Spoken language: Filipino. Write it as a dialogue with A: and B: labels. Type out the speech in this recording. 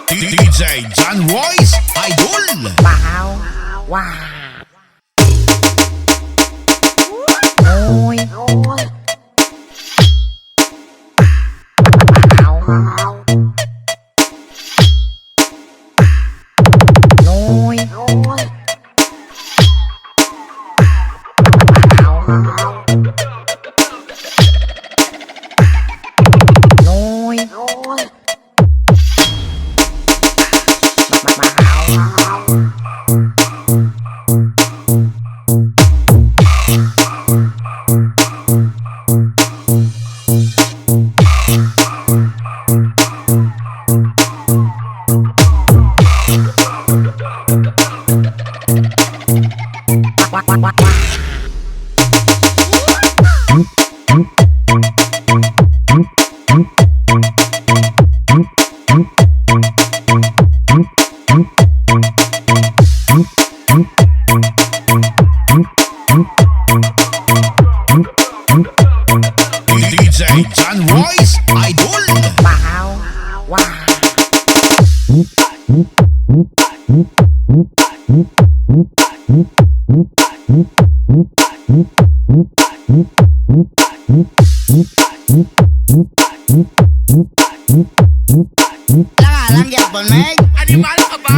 A: DJ John Royce, Idol
B: Mahaw. Wow. Ôi. Mahaw. Nôi. Nôi.
A: DJ John Royce, Idol
B: Mahaw. Wow.
C: Lang, yapon, Meg.
A: Animal ka ba?